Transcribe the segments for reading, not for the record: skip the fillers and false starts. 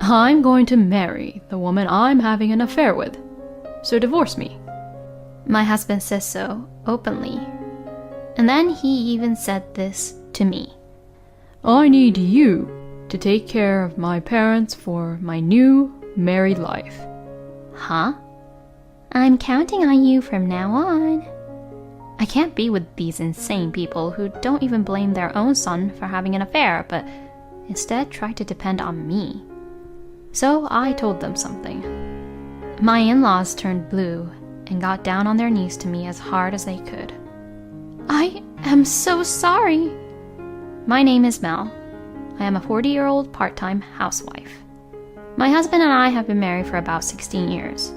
I'm going to marry the woman I'm having an affair with, so divorce me. My husband says so, openly. And then he even said this to me. I need you to take care of my parents for my new married life. Huh? I'm counting on you from now on. I can't be with these insane people who don't even blame their own son for having an affair, but instead try to depend on me. So I told them something. My in-laws turned blue and got down on their knees to me as hard as they could. I am so sorry. My name is Mel. I am a 40-year-old part-time housewife. My husband and I have been married for about 16 years.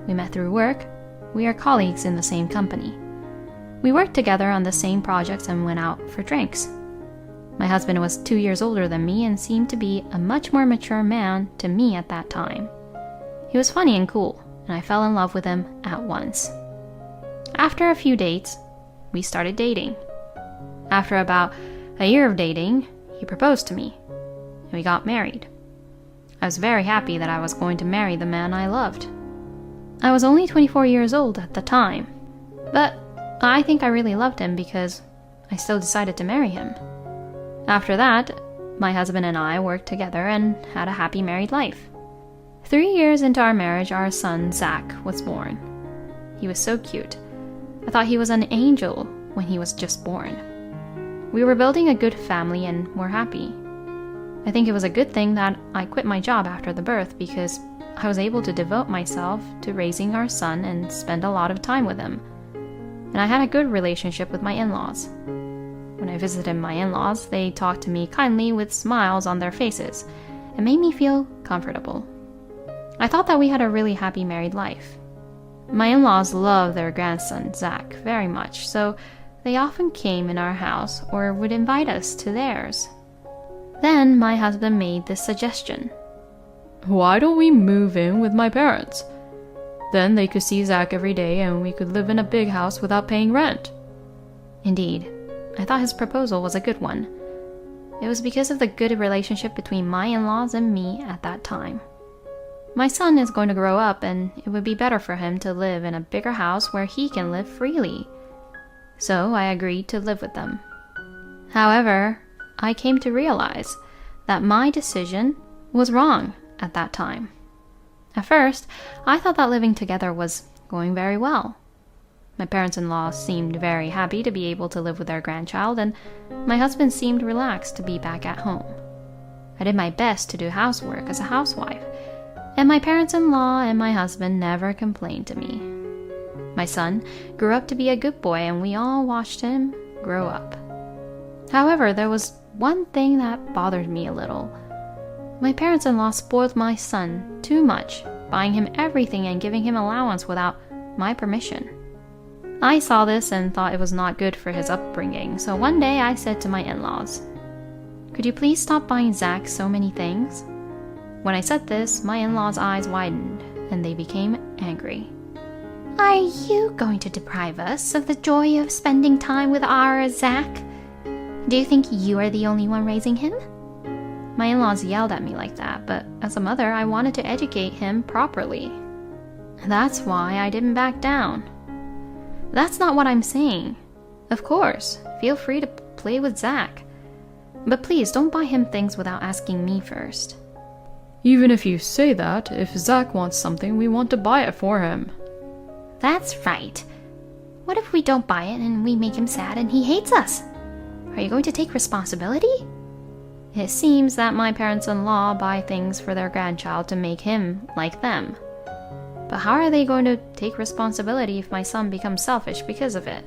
We met through work. We are colleagues in the same company. We worked together on the same projects and went out for drinks. My husband was 2 years older than me and seemed to be a much more mature man to me at that time. He was funny and cool, and I fell in love with him at once. After a few dates, we started dating. After about a year of dating, he proposed to me, and we got married. I was very happy that I was going to marry the man I loved. I was only 24 years old at the time, but I think I really loved him because I still decided to marry him. After that, my husband and I worked together and had a happy married life. 3 years into our marriage, our son, Zach, was born. He was so cute. I thought he was an angel when he was just born. We were building a good family and were happy. I think it was a good thing that I quit my job after the birth because I was able to devote myself to raising our son and spend a lot of time with him. And I had a good relationship with my in-laws. When I visited my in-laws, they talked to me kindly with smiles on their faces and made me feel comfortable. I thought that we had a really happy married life. My in-laws love their grandson, Zach, very much, so they often came in our house or would invite us to theirs. Then my husband made this suggestion. Why don't we move in with my parents? Then they could see Zach every day and we could live in a big house without paying rent. Indeed, I thought his proposal was a good one. It was because of the good relationship between my in-laws and me at that time. My son is going to grow up and it would be better for him to live in a bigger house where he can live freely. So I agreed to live with them. However, I came to realize that my decision was wrong at that time. At first, I thought that living together was going very well. My parents-in-law seemed very happy to be able to live with their grandchild, and my husband seemed relaxed to be back at home. I did my best to do housework as a housewife, and my parents-in-law and my husband never complained to me. My son grew up to be a good boy, and we all watched him grow up. However, there was one thing that bothered me a little. My parents-in-law spoiled my son too much, buying him everything and giving him allowance without my permission. I saw this and thought it was not good for his upbringing, so one day I said to my in-laws, "Could you please stop buying Zach so many things?" When I said this, my in-laws' eyes widened and they became angry. "Are you going to deprive us of the joy of spending time with our Zach? Do you think you are the only one raising him?" My in-laws yelled at me like that, but as a mother, I wanted to educate him properly. That's why I didn't back down. That's not what I'm saying. Of course, feel free to play with Zach. But please don't buy him things without asking me first. Even if you say that, if Zach wants something, we want to buy it for him. That's right. What if we don't buy it and we make him sad and he hates us? Are you going to take responsibility? It seems that my parents-in-law buy things for their grandchild to make him like them. But how are they going to take responsibility if my son becomes selfish because of it?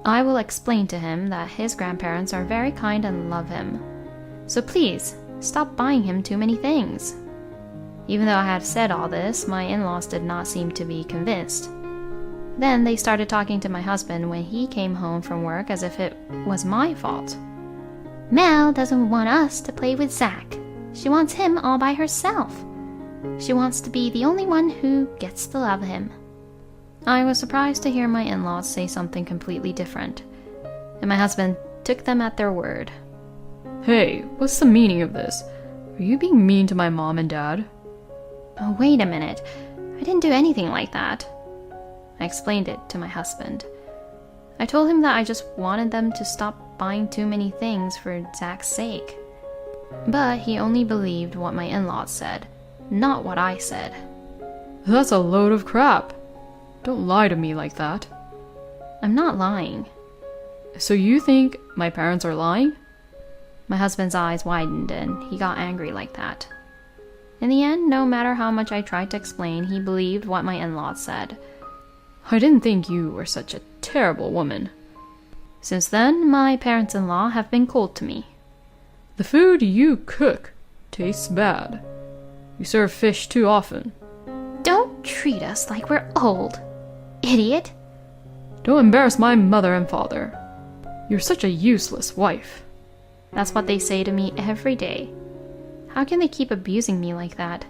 I will explain to him that his grandparents are very kind and love him. So please, stop buying him too many things. Even though I had said all this, my in-laws did not seem to be convinced. Then they started talking to my husband when he came home from work as if it was my fault. Mel doesn't want us to play with Zach. She wants him all by herself. She wants to be the only one who gets to love him. I was surprised to hear my in-laws say something completely different, and my husband took them at their word. Hey, what's the meaning of this? Are Are you being mean to my mom and dad? Oh, wait a minute. I didn't do anything like that. I explained it to my husband. I told him that I just wanted them to stop buying too many things for Zach's sake. But he only believed what my in-laws said, not what I said. That's a load of crap. Don't lie to me like that. I'm not lying. So you think my parents are lying? My husband's eyes widened and he got angry like that. In the end, no matter how much I tried to explain, he believed what my in-laws said. I didn't think you were such a terrible woman. Since then, my parents-in-law have been cold to me. The food you cook tastes bad. You serve fish too often. Don't treat us like we're old, idiot. Don't embarrass my mother and father. You're such a useless wife. That's what they say to me every day. How can they keep abusing me like that?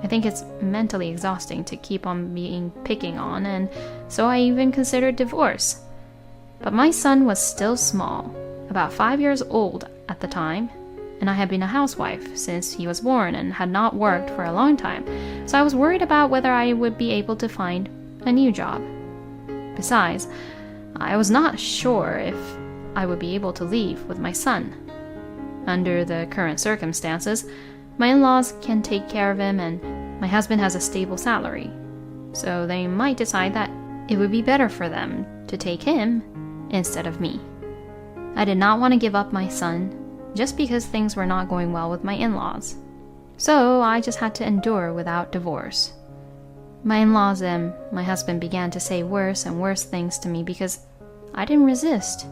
I think it's mentally exhausting to keep on being picking on, and so I even considered divorce. But my son was still small, about 5 years old at the time, and I had been a housewife since he was born and had not worked for a long time, so I was worried about whether I would be able to find a new job. Besides, I was not sure if I would be able to leave with my son. Under the current circumstances, my in-laws can take care of him and my husband has a stable salary, so they might decide that it would be better for them to take him instead of me. I did not want to give up my son just because things were not going well with my in-laws, so I just had to endure without divorce. My in-laws and my husband began to say worse and worse things to me because I didn't resist.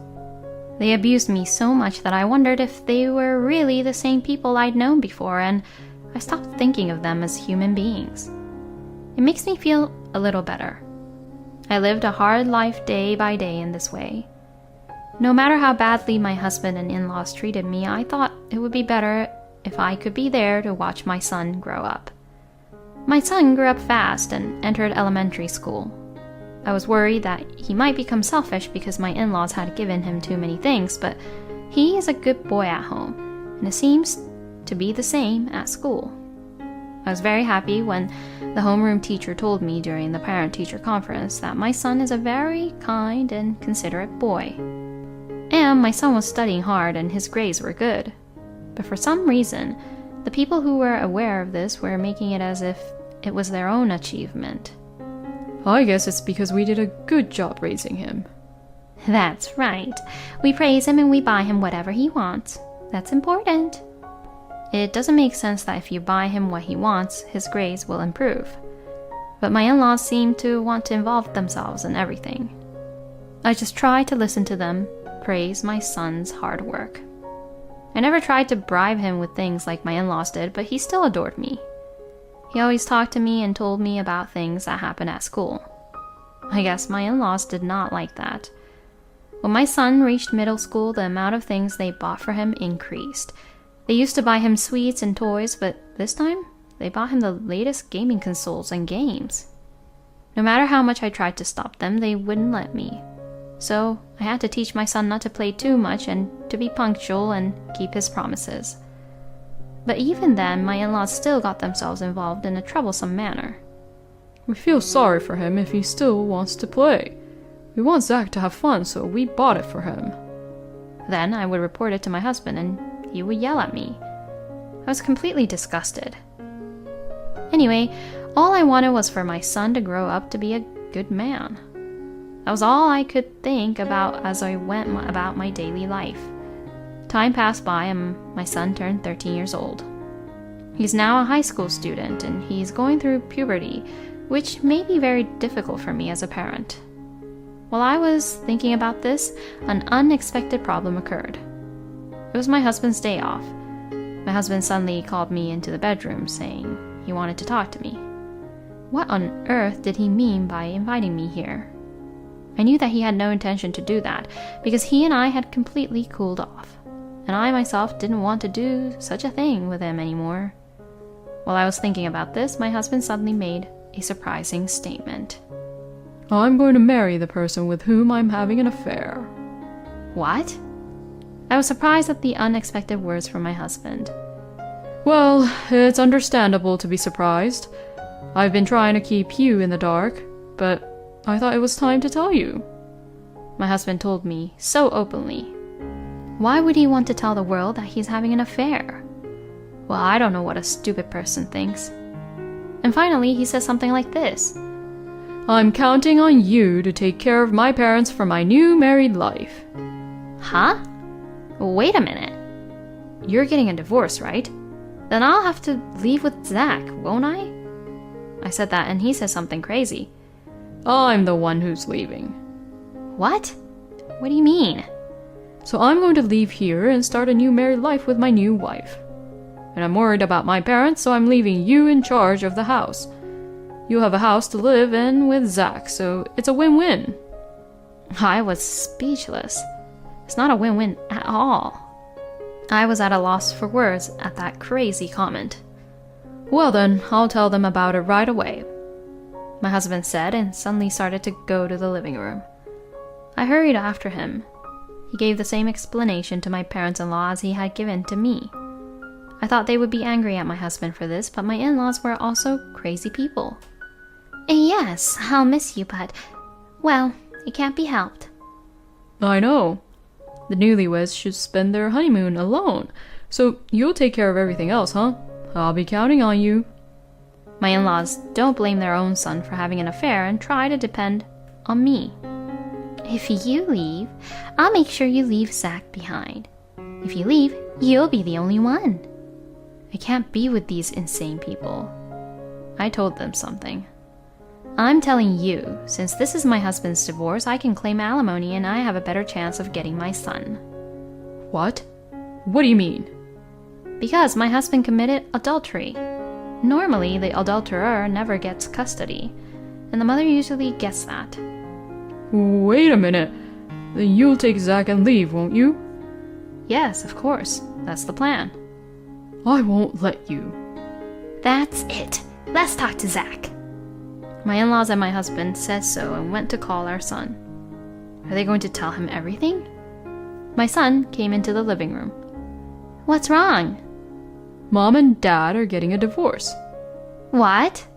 They abused me so much that I wondered if they were really the same people I'd known before, and I stopped thinking of them as human beings. It makes me feel a little better. I lived a hard life day by day in this way. No matter how badly my husband and in-laws treated me, I thought it would be better if I could be there to watch my son grow up. My son grew up fast and entered elementary school. I was worried that he might become selfish because my in-laws had given him too many things, but he is a good boy at home, and it seems to be the same at school. I was very happy when the homeroom teacher told me during the parent-teacher conference that my son is a very kind and considerate boy. And my son was studying hard and his grades were good. But for some reason, the people who were aware of this were making it as if it was their own achievement. I guess it's because we did a good job raising him. That's right. We praise him and we buy him whatever he wants. That's important. It doesn't make sense that if you buy him what he wants, his grades will improve. But my in-laws seem to want to involve themselves in everything. I just try to listen to them, praise my son's hard work. I never tried to bribe him with things like my in-laws did, but he still adored me. He always talked to me and told me about things that happened at school. I guess my in-laws did not like that. When my son reached middle school, the amount of things they bought for him increased. They used to buy him sweets and toys, but this time, they bought him the latest gaming consoles and games. No matter how much I tried to stop them, they wouldn't let me. So I had to teach my son not to play too much and to be punctual and keep his promises. But even then, my in-laws still got themselves involved in a troublesome manner. We feel sorry for him if he still wants to play. We want Zach to have fun, so we bought it for him. Then I would report it to my husband and he would yell at me. I was completely disgusted. Anyway, all I wanted was for my son to grow up to be a good man. That was all I could think about as I went about my daily life. Time passed by and my son turned 13 years old. He's now a high school student and he's going through puberty, which may be very difficult for me as a parent. While I was thinking about this, an unexpected problem occurred. It was my husband's day off. My husband suddenly called me into the bedroom saying he wanted to talk to me. What on earth did he mean by inviting me here? I knew that he had no intention to do that because he and I had completely cooled off. And I myself didn't want to do such a thing with him anymore. While I was thinking about this, my husband suddenly made a surprising statement. I'm going to marry the person with whom I'm having an affair. What? I was surprised at the unexpected words from my husband. Well, it's understandable to be surprised. I've been trying to keep you in the dark, but I thought it was time to tell you. My husband told me so openly. Why would he want to tell the world that he's having an affair? Well, I don't know what a stupid person thinks. And finally, he says something like this. I'm counting on you to take care of my parents for my new married life. Huh? Wait a minute. You're getting a divorce, right? Then I'll have to leave with Zach, won't I? I said that and he said something crazy. I'm the one who's leaving. What? What do you mean? So I'm going to leave here and start a new married life with my new wife. And I'm worried about my parents, so I'm leaving you in charge of the house. You'll have a house to live in with Zach, so it's a win-win. I was speechless. It's not a win-win at all. I was at a loss for words at that crazy comment. Well then, I'll tell them about it right away, my husband said and suddenly started to go to the living room. I hurried after him. He gave the same explanation to my parents-in-law as he had given to me. I thought they would be angry at my husband for this, but my in-laws were also crazy people. Yes, I'll miss you, but, well, it can't be helped. I know. The newlyweds should spend their honeymoon alone, so you'll take care of everything else, huh? I'll be counting on you. My in-laws don't blame their own son for having an affair and try to depend on me. If you leave, I'll make sure you leave Zach behind. If you leave, you'll be the only one. I can't be with these insane people. I told them something. I'm telling you, since this is my husband's divorce, I can claim alimony and I have a better chance of getting my son. What? What do you mean? Because my husband committed adultery. Normally, the adulterer never gets custody, and the mother usually gets that. Wait a minute. Then you'll take Zach and leave, won't you? Yes, of course. That's the plan. I won't let you. That's it. Let's talk to Zach. My in-laws and my husband said so and went to call our son. Are they going to tell him everything? My son came into the living room. What's wrong? Mom and Dad are getting a divorce. What?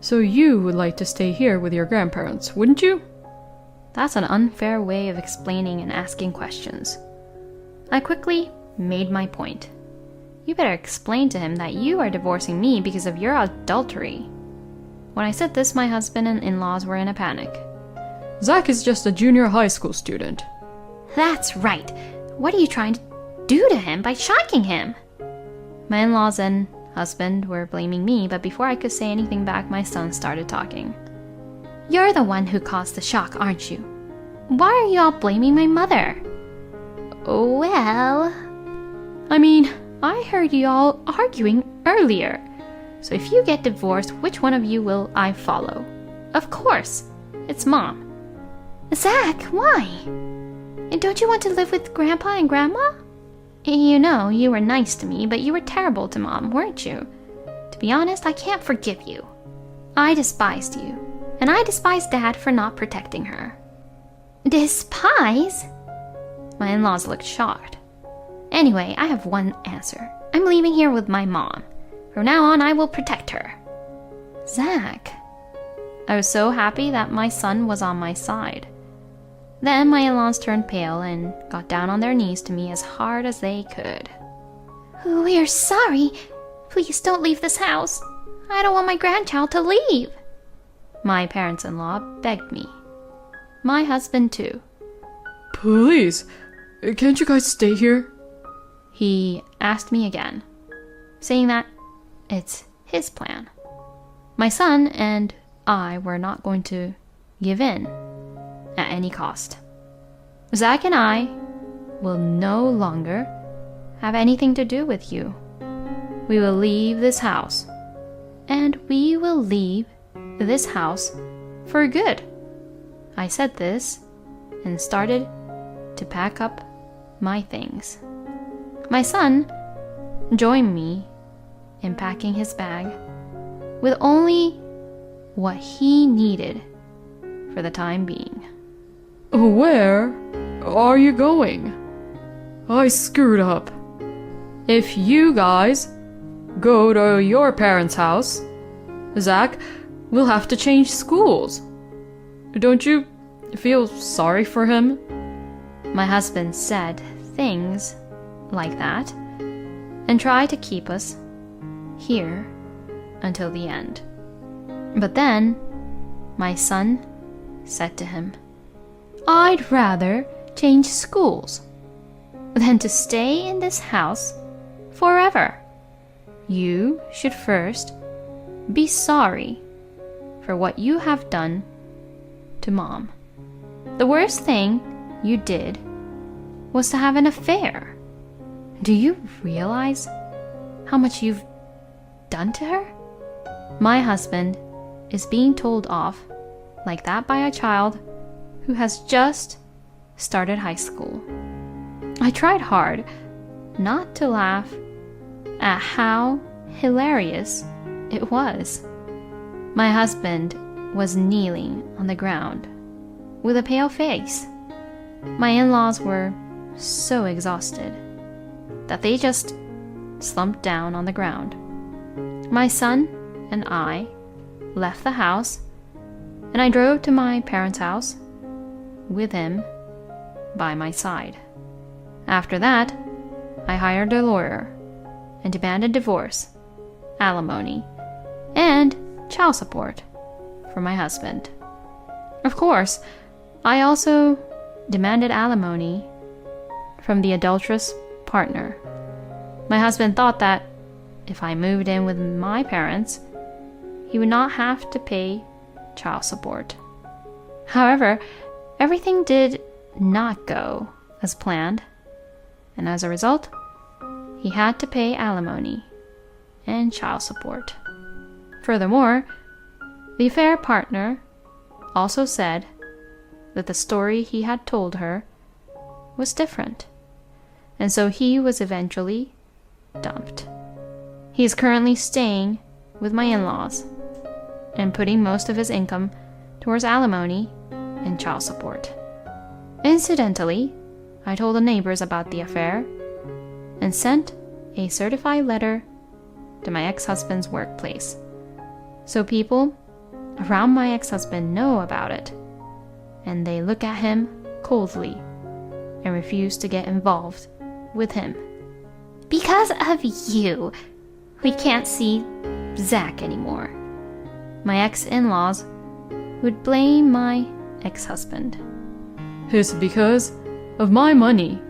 So you would like to stay here with your grandparents, wouldn't you? That's an unfair way of explaining and asking questions. I quickly made my point. You better explain to him that you are divorcing me because of your adultery. When I said this, my husband and in-laws were in a panic. Zach is just a junior high school student. That's right. What are you trying to do to him by shocking him? My in-laws and husband were blaming me, but before I could say anything back, my son started talking. You're the one who caused the shock, aren't you? Why are you all blaming my mother? Well, I mean, I heard you all arguing earlier. So if you get divorced, which one of you will I follow? Of course, it's Mom. Zach, why? And don't you want to live with Grandpa and Grandma? You know, you were nice to me, but you were terrible to Mom, weren't you? To be honest, I can't forgive you. I despised you, and I despise Dad for not protecting her. Despise? My in-laws looked shocked. Anyway, I have one answer. I'm leaving here with my mom. From now on, I will protect her. Zach. I was so happy that my son was on my side. Then my in-laws turned pale and got down on their knees to me as hard as they could. We're sorry. Please don't leave this house. I don't want my grandchild to leave. My parents-in-law begged me. My husband too. Please, can't you guys stay here? He asked me again, saying that it's his plan. My son and I were not going to give in at any cost. Zach and I will no longer have anything to do with you. We will leave this house, and we will leave this house for good. I said this and started to pack up my things. My son joined me in packing his bag with only what he needed for the time being. Where are you going? I screwed up. If you guys go to your parents' house, Zach will have to change schools. Don't you feel sorry for him?" My husband said things like that and tried to keep us here until the end. But then my son said to him, "I'd rather change schools than to stay in this house forever. You should first be sorry for what you have done to Mom. The worst thing you did was to have an affair. Do you realize how much you've done to her?" My husband is being told off like that by a child who has just started high school. I tried hard not to laugh at how hilarious it was. My husband was kneeling on the ground with a pale face. My in-laws were so exhausted that they just slumped down on the ground. My son and I left the house, and I drove to my parents' house with him by my side. After that, I hired a lawyer and demanded divorce, alimony, and child support for my husband. Of course, I also demanded alimony from the adulterous partner. My husband thought that if I moved in with my parents, he would not have to pay child support. However, everything did not go as planned, and as a result, he had to pay alimony and child support. Furthermore, the affair partner also said that the story he had told her was different, and so he was eventually dumped. He is currently staying with my in-laws and putting most of his income towards alimony and child support. Incidentally, I told the neighbors about the affair and sent a certified letter to my ex-husband's workplace, so people around my ex-husband know about it, and they look at him coldly and refuse to get involved with him. "Because of you, we can't see Zach anymore." My ex-in-laws would blame my ex-husband. "It's because of my money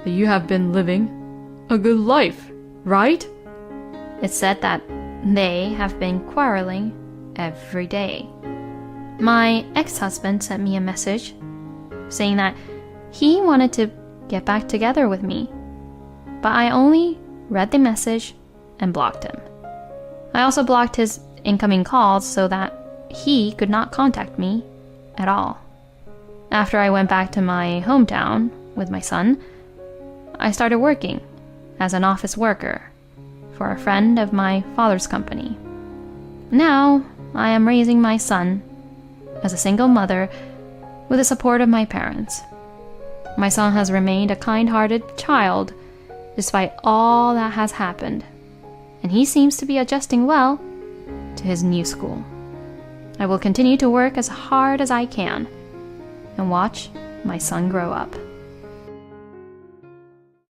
that you have been living a good life, right?" It's said that they have been quarreling every day. My ex-husband sent me a message saying that he wanted to get back together with me, but I only read the message and blocked him. I also blocked his incoming calls so that he could not contact me at all. After I went back to my hometown with my son, I started working as an office worker for a friend of my father's company. Now I am raising my son as a single mother with the support of my parents. My son has remained a kind-hearted child despite all that has happened, and he seems to be adjusting well to his new school. I will continue to work as hard as I can and watch my son grow up.